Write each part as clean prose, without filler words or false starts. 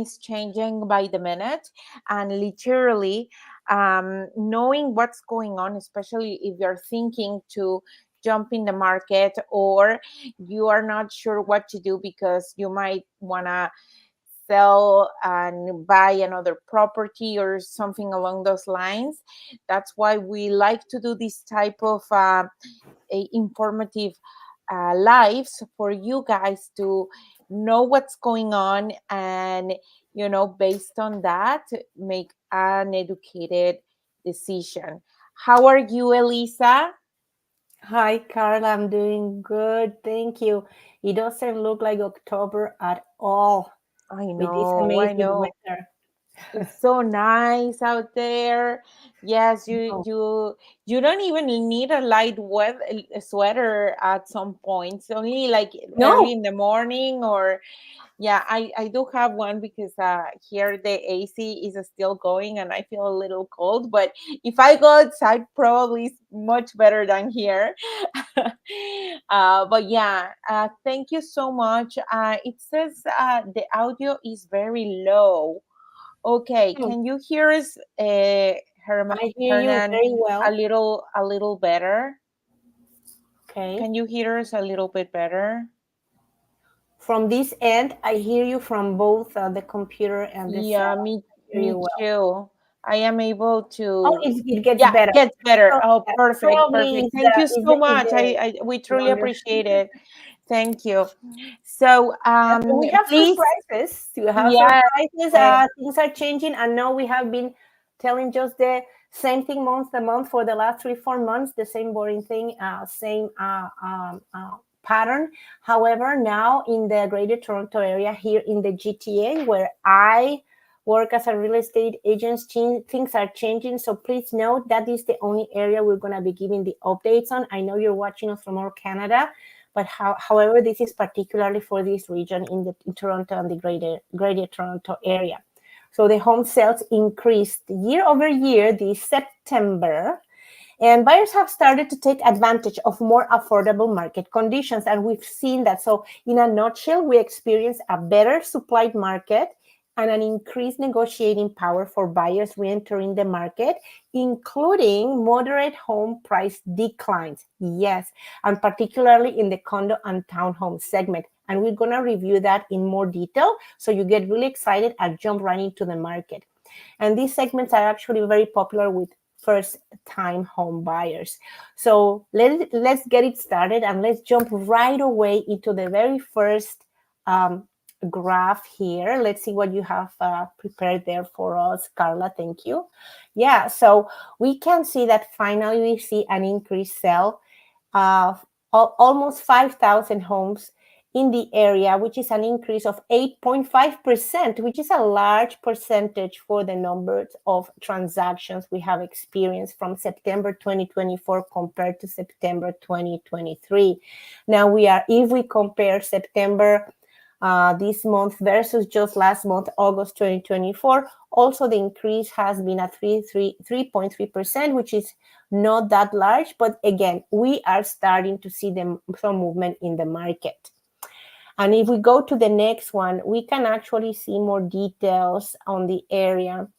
is changing by the minute, and literally knowing what's going on, especially if you're thinking to jump in the market, or you are not sure what to do because you might want to sell and buy another property or something along those lines. That's why we like to do this type of informative lives for you guys to know what's going on, and based on that, make an educated decision. How are you, Elisa? Hi, Carla. I'm doing good. Thank you. It doesn't look like October at all I with this know, I amazing know. weather. It's so nice out there. Yes, you No, you you don't even need a light weather sweater at some points. Only like early no, in the morning, or yeah, I do have one because here the AC is still going and I feel a little cold. But if I go outside, probably it's much better than here. But yeah, thank you so much. It says the audio is very low. Okay, no. can you hear us, I hear you Hernan, very a well. little better? Okay. Can you hear us a little bit better? From this end, I hear you from both the computer and the Yeah, cell. me I hear you me well. too. I am able Oh, to. it gets Yeah, better. gets better. So Oh, perfect, probably perfect. Thank you is so much. the We truly wonder. appreciate it. Thank you. So, Yeah, so we have please, surprises. We have yeah, surprises. Things are changing. I know we have been telling just the same thing month to month for the last 3, 4 months, the same boring thing, same pattern. However, now in the Greater Toronto area, here in the GTA, where I work as a real estate agent, things are changing. So please note that is the only area we're going to be giving the updates on. I know you're watching us from all Canada, but however, this is particularly for this region in Toronto and the greater Toronto area. So the home sales increased year over year this September, and buyers have started to take advantage of more affordable market conditions. And we've seen that. So, in a nutshell, we experience a better supplied market and an increased negotiating power for buyers re-entering the market, including moderate home price declines. Yes, and particularly in the condo and townhome segment. And we're going to review that in more detail so you get really excited and jump right into the market. And these segments are actually very popular with first time home buyers. So let's get it started and let's jump right away into the very first graph here. Let's see what you have prepared there for us, Carla. Thank you. Yeah, so we can see that finally we see an increased sale of almost 5,000 homes in the area, which is an increase of 8.5%, which is a large percentage for the numbers of transactions we have experienced from September 2024 compared to September 2023. Now if we compare September this month versus just last month, August 2024, also the increase has been at 3.3%, which is not that large. But again, we are starting to see some movement in the market. And if we go to the next one, we can actually see more details on the area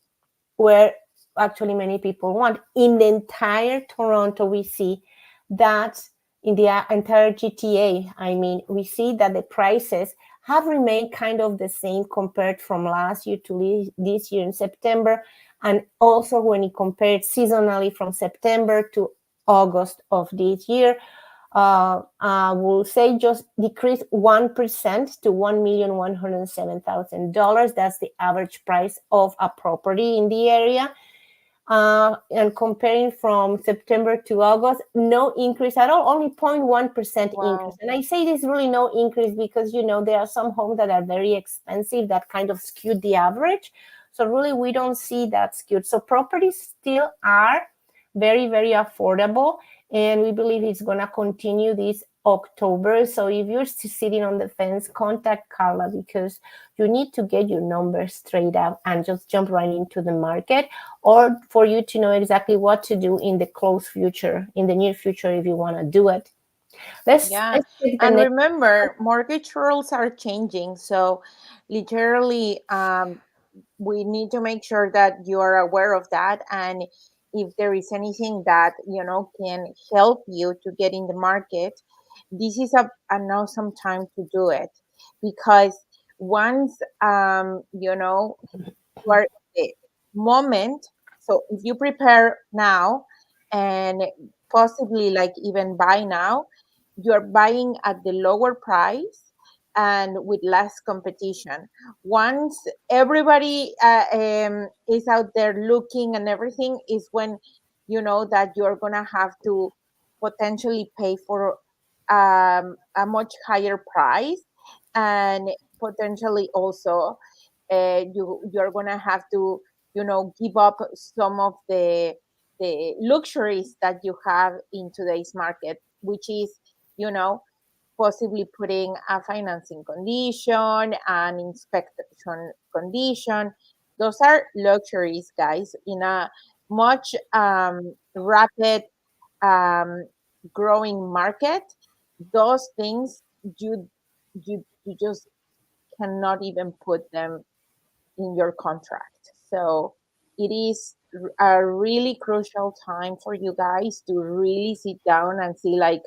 where actually many people want. In the entire Toronto, we see that in the entire GTA, I mean, we see that the prices have remained kind of the same compared from last year to this year in September. And also when you compare it seasonally from September to August of this year, will say just decreased 1% to $1,107,000. That's the average price of a property in the area. And comparing from September to August, no increase at all, only 0.1% increase. wow. And I say there's really no increase because, there are some homes that are very expensive that kind of skewed the average. So really, we don't see that skewed. So properties still are very, very affordable. And we believe it's going to continue this October. So if you're sitting on the fence, contact Carla because you need to get your numbers straight up and just jump right into the market, or for you to know exactly what to do in the close future, in the near future, if you want to do it. Yeah. Let's take the And next. remember, mortgage rules are changing. So, literally, we need to make sure that you are aware of that. And if there is anything that, can help you to get in the market, this is an awesome time to do it. Because once, you are the moment. So if you prepare now and possibly like even buy now, you're buying at the lower price and with less competition. Once everybody is out there looking and everything, is when you know that you're gonna have to potentially pay for a much higher price, and potentially also you're gonna have to give up some of the luxuries that you have in today's market, which is you know possibly putting a financing condition, an inspection condition. Those are luxuries, guys, in a much rapid um, growing market. Those things you just cannot even put them in your contract. So it is a really crucial time for you guys to really sit down and see, like,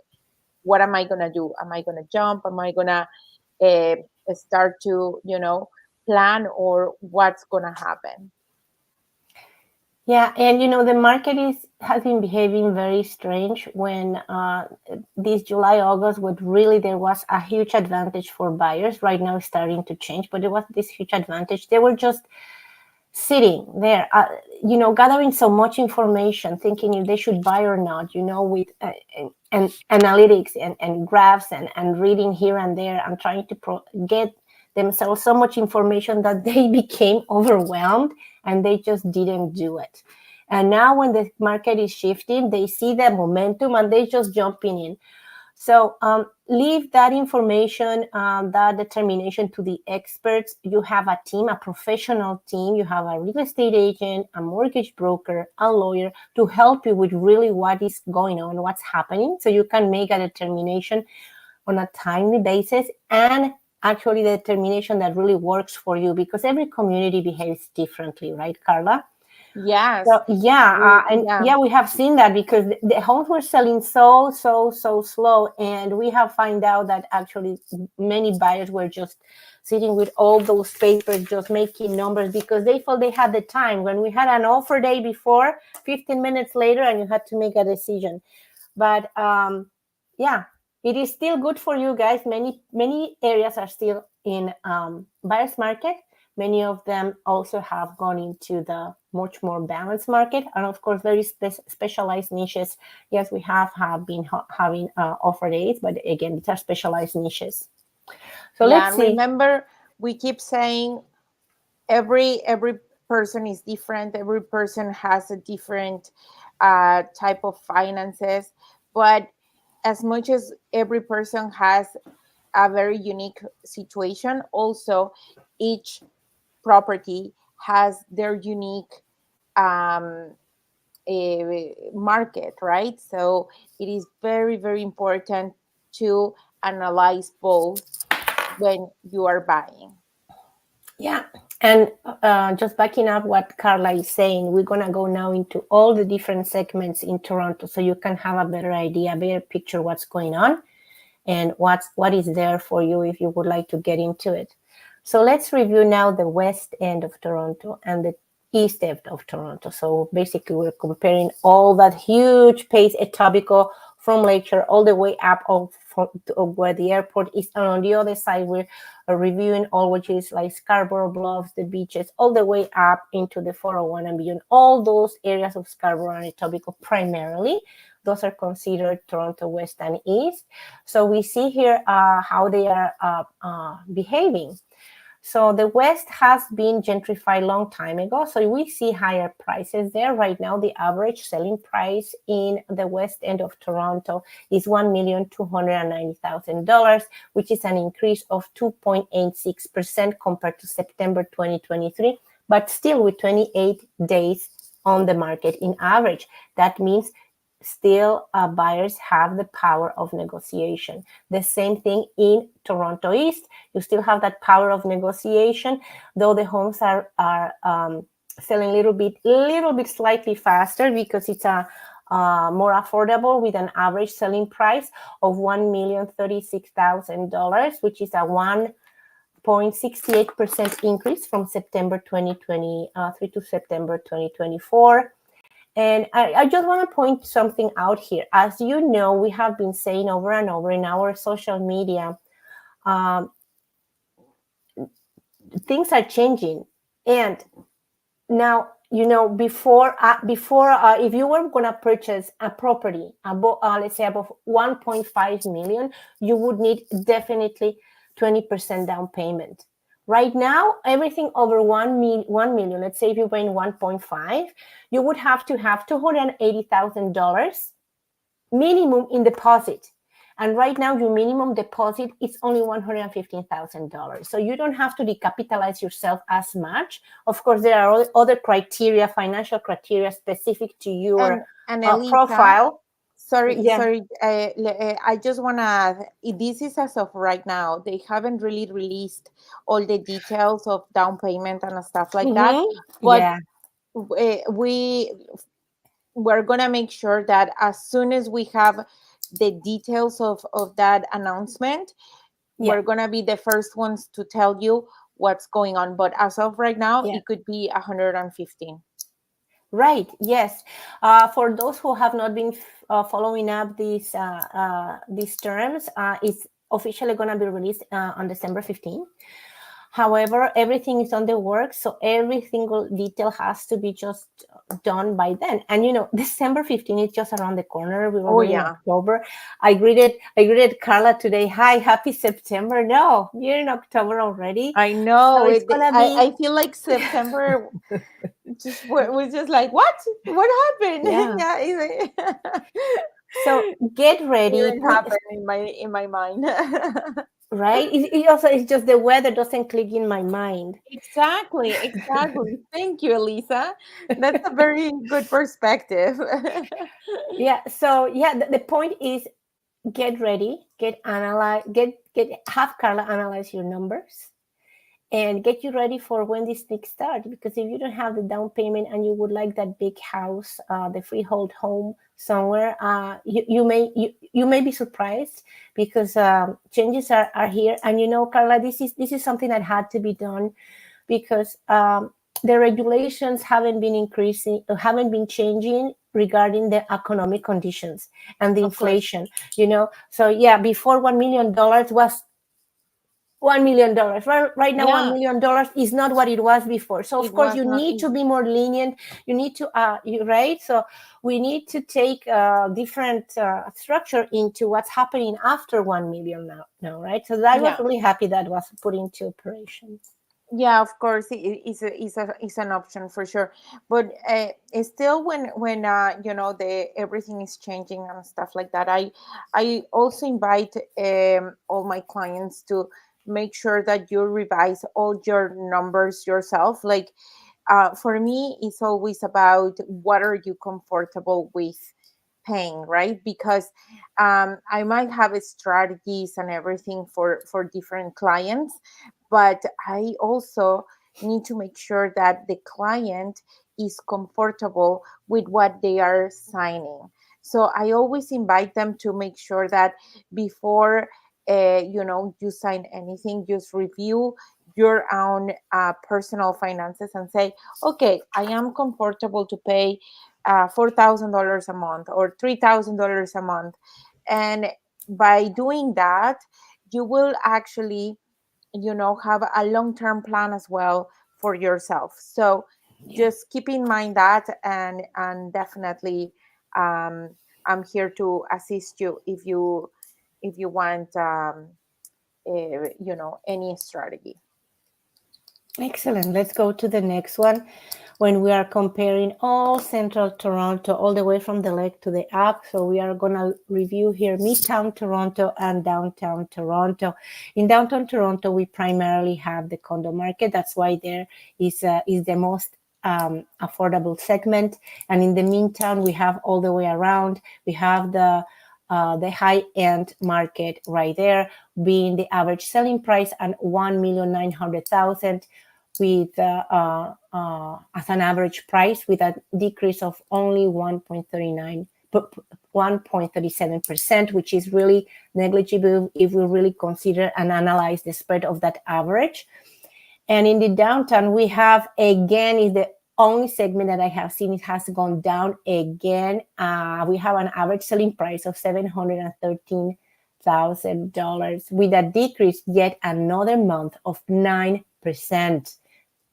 what am I gonna do? Am I gonna jump? Am I gonna uh, start to plan, or what's gonna happen? Yeah, and the market is has been behaving very strange when this July, August, what really there was a huge advantage for buyers. Right now, it's starting to change, but there was this huge advantage. They were just sitting there, gathering so much information, thinking if they should buy or not, with and analytics and graphs and reading here and there and trying to get themselves so much information that they became overwhelmed and they just didn't do it. And now when the market is shifting, they see the momentum and they just jumping in. So leave that information, that determination to the experts. You have a team, a professional team. You have a real estate agent, a mortgage broker, a lawyer to help you with really what is going on, what's happening. So you can make a determination on a timely basis and actually the determination that really works for you, because every community behaves differently, right, Karla? Yes. So yeah, and Yeah. yeah, we have seen that because the homes were selling so slow, and we have found out that actually many buyers were just sitting with all those papers, just making numbers because they felt they had the time. When we had an offer day before, 15 minutes later, and you had to make a decision. But yeah, it is still good for you guys. Many areas are still in buyer's market. Many of them also have gone into the much more balanced market, and of course, very specialized niches. Yes, we have been having offer days, but again, these are specialized niches. So Yeah, let's and see. remember, we keep saying every person is different. Every person has a different type of finances, but as much as every person has a very unique situation, also each property has their unique um, market, right? So it is very, very important to analyze both when you are buying. Yeah. And just backing up what Karla is saying, we're going to go now into all the different segments in Toronto so you can have a better idea, a better picture what's going on and what is there for you if you would like to get into it. So let's review now the west end of Toronto and the east end of Toronto. So basically, we're comparing all that huge Pace Etobicoke from Lakeshore all the way up to where the airport is. And on the other side, we're reviewing all which is like Scarborough Bluffs, the beaches, all the way up into the 401 and beyond. All those areas of Scarborough and Etobicoke primarily. Those are considered Toronto West and East. So we see here how they are behaving. So the West has been gentrified a long time ago. So we see higher prices there. Right now, the average selling price in the West end of Toronto is $1,290,000, which is an increase of 2.86% compared to September 2023, but still with 28 days on the market in average. That means still buyers have the power of negotiation. The same thing in Toronto East. You still have that power of negotiation, though the homes are selling a little bit slightly faster because it's a more affordable with an average selling price of $1,036,000, which is a 1.68% increase from September 2023 to September 2024. And I just want to point something out here. As you know, we have been saying over and over in our social media, things are changing. And now, before if you were going to purchase a property above, let's say above 1.5 million, you would need definitely 20% down payment. Right now, everything over 1 million, let's say if you're paying 1.5, you would have to have $280,000 minimum in deposit. And right now, your minimum deposit is only $115,000. So you don't have to decapitalize yourself as much. Of course, there are other criteria, financial criteria specific to your and Elisa, profile. sorry, Yeah. I just want to add, this is as of right now. They haven't really released all the details of down payment and stuff like that. But Yeah. we're going to make sure that as soon as we have the details of that announcement, we're going to be the first ones to tell you what's going on. But as of right now, it could be 115. Right. Yes. For those who have not been following up these terms, it's officially going to be released on December 15th. However, everything is on the works, so every single detail has to be just done by then. And December 15th is just around the corner. We were in October. I greeted Karla today. Hi, happy September. No, we're in October already. I know. So it's gonna be. I feel like September was just like, what happened? Yeah. So get ready. It happened in my mind. Right? It's just the weather doesn't click in my mind. Exactly. Thank you, Elisa. That's a very good perspective. Yeah. So the point is, get ready, have Karla analyze your numbers and get you ready for when this thing starts. Because if you don't have the down payment and you would like that big house, the freehold home somewhere, you may be surprised because changes are here. And Karla, this is something that had to be done because the regulations haven't been changing regarding the economic conditions and the inflation. So before $1 million was $1 million. Right now, $1 million is not what it was before. So of course, you need to be more lenient. You need to, right? So we need to take a different structure into what's happening after 1 million now, right? So I was really happy that was put into operation. Yeah, of course, it's an option for sure. But still, when the everything is changing and stuff like that, I also invite all my clients to make sure that you revise all your numbers yourself. Like for me, it's always about what are you comfortable with paying, right? Because I might have strategies and everything for different clients, but I also need to make sure that the client is comfortable with what they are signing. So I always invite them to make sure that before you sign anything, just review your own personal finances and say, okay, I am comfortable to pay $4,000 a month or $3,000 a month. And by doing that, you will actually have a long-term plan as well for yourself. So just keep in mind that, and definitely I'm here to assist you if you want any strategy. Excellent. Let's go to the next one. When we are comparing all central Toronto, all the way from the lake to the up. So we are going to review here Midtown Toronto and Downtown Toronto. In Downtown Toronto, we primarily have the condo market. That's why there is the most affordable segment. And in the meantime, we have all the way around, we have the high-end market right there, being the average selling price at 1,900,000, with as an average price, with a decrease of only 1.37%, which is really negligible if we really consider and analyze the spread of that average. And in the downtown, we have, again, is the only segment that I have seen it has gone down again. We have an average selling price of $713,000, with a decrease yet another month of 9%.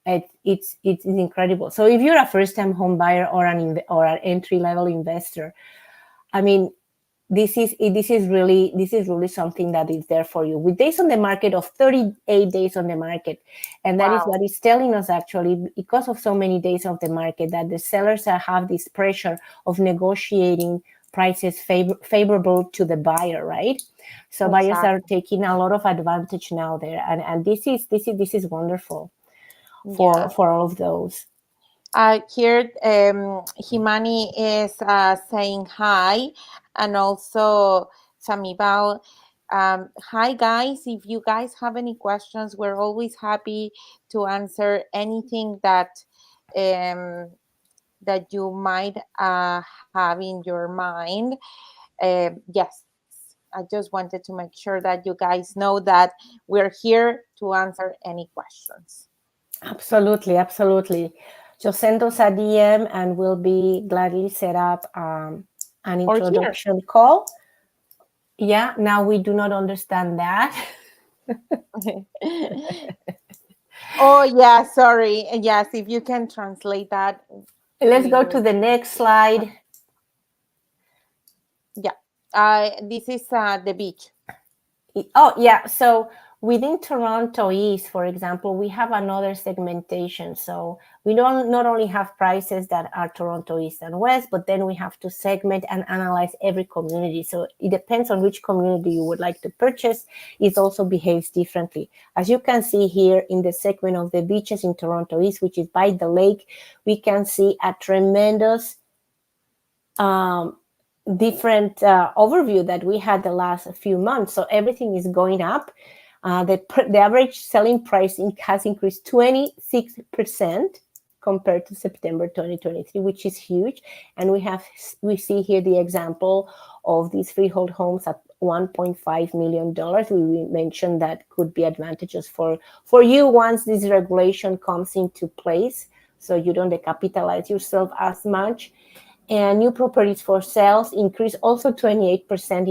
It's incredible. So if you're a first-time home buyer or an entry-level investor, I mean, this is really something that is there for you, with days on the market of 38 days on the market. And that is Wow. what is telling us, actually, because of so many days of the market, that the sellers have this pressure of negotiating prices favorable to the buyer, right? So buyers are Exactly. taking a lot of advantage now there, and this is wonderful Yeah. for all of those. Here, Himani is saying hi, and also Samibal. Hi, guys. If you guys have any questions, we're always happy to answer anything um, that you might have in your mind. Yes, I just wanted to make sure that you guys know that we're here to answer any questions. Absolutely, absolutely. Just send us a DM and we'll be gladly set up an Or here. introduction call. Yeah, now we do not understand that. Oh, yeah, sorry. Yes, if you can translate that, Let's we go to will. the next slide. Yeah. This is the beach. Oh, yeah. So within Toronto East, for example, we have another segmentation. So we don't not only have prices that are Toronto East and West, but then we have to segment and analyze every community. So it depends on which community you would like to purchase. It also behaves differently. As you can see here in the segment of the beaches in Toronto East, which is by the lake, we can see a tremendous different overview that we had the last few months. So everything is going up. The average selling price has increased 26% compared to September 2023, which is huge. And we see here the example of these freehold homes at $1.5 million. We mentioned that could be advantageous for you once this regulation comes into place, so you don't decapitalize yourself as much. And new properties for sales increased also 28%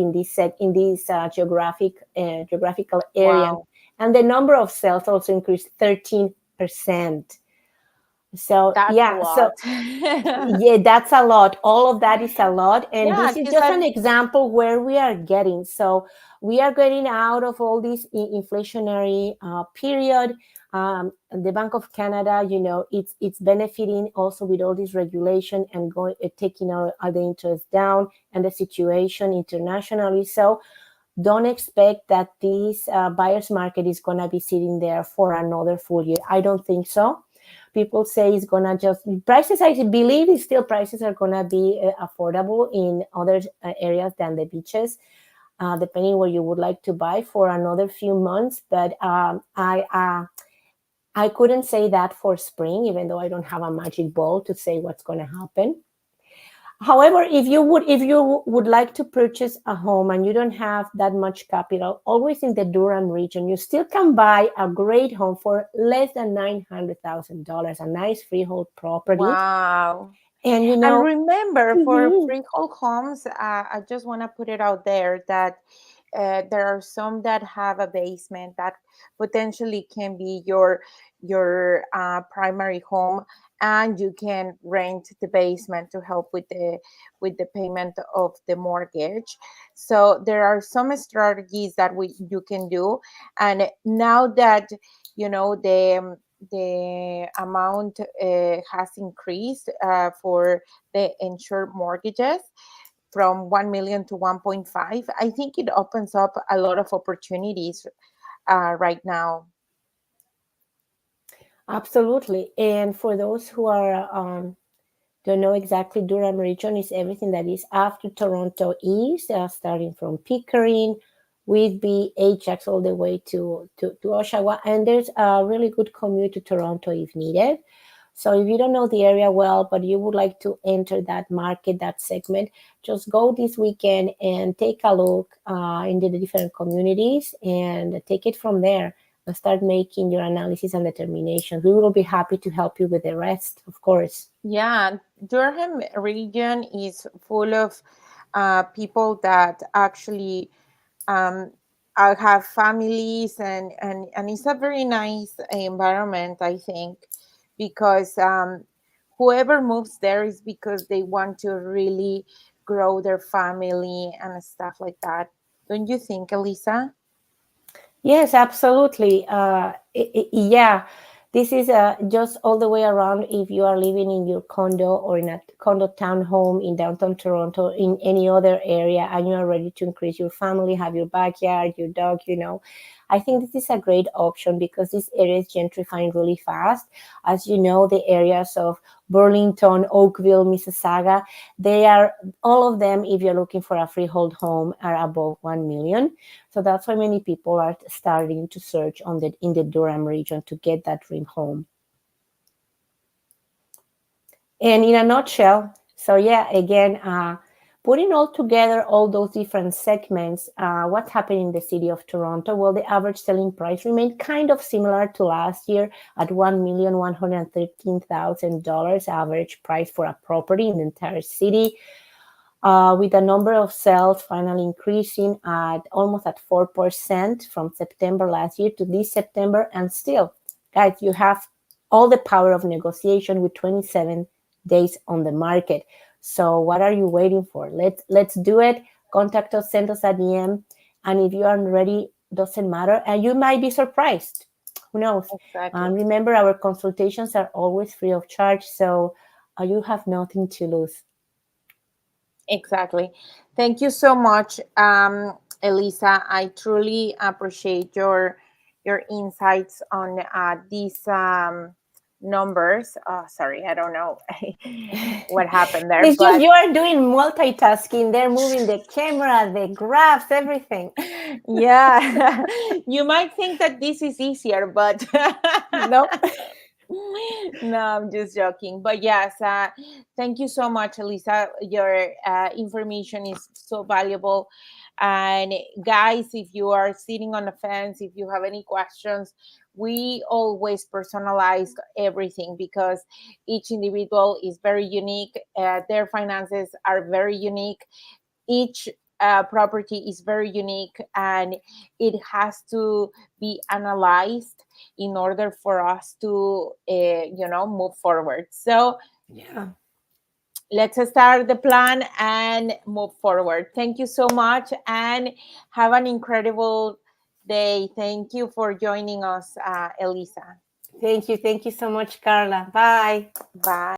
in this geographical area, Wow. and the number of sales also increased 13%. So That's a yeah, lot. yeah, that's a lot. All of that is a lot. And Yeah, this is because just I've. an example where we are getting. So we are getting out of all this inflationary period. The Bank of Canada, it's benefiting also with all this regulation and taking our the interest down, and the situation internationally. So don't expect that this buyer's market is going to be sitting there for another full year. I don't think so. People say it's gonna just prices. I believe it's still prices are gonna be affordable in other areas than the beaches, depending where you would like to buy for another few months. But I couldn't say that for spring, even though I don't have a magic ball to say what's gonna happen. However, if you would like to purchase a home and you don't have that much capital, always in the Durham region, you still can buy a great home for less than $900,000, a nice freehold property. Wow. And And remember, for mhm, freehold homes, I just want to put it out there that there are some that have a basement that potentially can be your primary home, and you can rent the basement to help with the payment of the mortgage. So there are some strategies that we you can do, and now that the amount has increased for the insured mortgages from 1 million to 1.5. I think it opens up a lot of opportunities right now. Absolutely. And for those who are don't know exactly, Durham region is everything that is after Toronto East, starting from Pickering, Whitby, Ajax, all the way to Oshawa. And there's a really good commute to Toronto if needed. So if you don't know the area well, but you would like to enter that market, that segment, just go this weekend and take a look into the different communities and take it from there and start making your analysis and determinations. We will be happy to help you with the rest, of course. Yeah, Durham region is full of people that actually um, have families, and it's a very nice environment, I think, because whoever moves there is because they want to really grow their family and stuff like that. Don't you think, Elisa? Yes, absolutely. Yeah, this is just all the way around. If you are living in your condo or in a condo townhome in downtown Toronto, in any other area, and you are ready to increase your family, have your backyard, your dog, I think this is a great option because this area is gentrifying really fast. As you know, the areas of Burlington, Oakville, Mississauga, they are all of them, if you're looking for a freehold home, are above 1 million. So that's why many people are starting to search on the in the Durham region to get that dream home. And in a nutshell, so yeah, again, putting all together all those different segments, what's happening in the city of Toronto? Well, the average selling price remained kind of similar to last year at $1,113,000 average price for a property in the entire city. With the number of sales finally increasing at almost at 4% from September last year to this September. And still, guys, you have all the power of negotiation with 27 days on the market. So what are you waiting for? Let's do it. Contact us, send us a DM. And if you aren't ready, doesn't matter. And you might be surprised. Who knows? Exactly. Remember, our consultations are always free of charge. So you have nothing to lose. Exactly. Thank you so much, Elisa. I truly appreciate your insights on these numbers. Sorry, I don't know what happened there, It's just but you are doing multitasking. They're moving the camera, the graphs, everything. yeah, you might think that this is easier, but Nope. no, I'm just joking. But yes, thank you so much, Elisa. Your information is so valuable. And guys, if you are sitting on the fence, if you have any questions, we always personalize everything because each individual is very unique. Their finances are very unique. Each property is very unique, and it has to be analyzed in order for us to move forward. So Yeah. let's start the plan and move forward. Thank you so much, and have an incredible day. Thank you for joining us, Elisa. Thank you. Thank you so much, Carla. Bye. Bye.